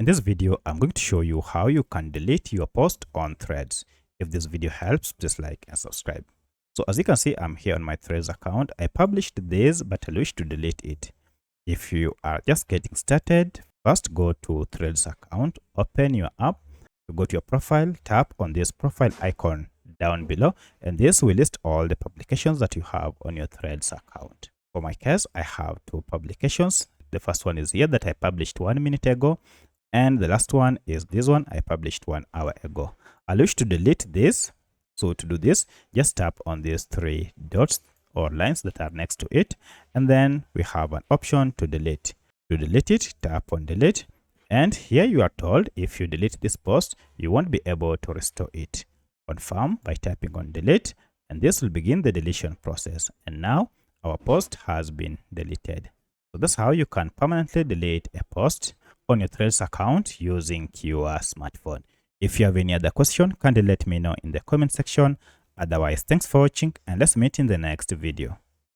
this video, I'm going to show you how you can delete your post on Threads. If this video helps, please like and subscribe. So as you can see, I'm here on my Threads account. I published this, but I wish to delete it. If you are just getting started, first go to Threads account, open your app, go to your profile, tap on this profile icon down below, and this will list all the publications that you have on your Threads account. For my case, I have 2 publications. The first one is here that I published 1 minute ago, and the last one is this one I published 1 hour ago. I wish to delete this. So to do this, just tap on these 3 dots or lines that are next to it, and then we have an option to delete. To delete it, tap on delete, and here you are told if you delete this post, you won't be able to restore it. Confirm by tapping on delete, and this will begin the deletion process. And now our post has been deleted. So that's how you can permanently delete a post on your Threads account using your smartphone. If you have any other question, kindly let me know in the comment section. Otherwise, thanks for watching, and let's meet in the next video.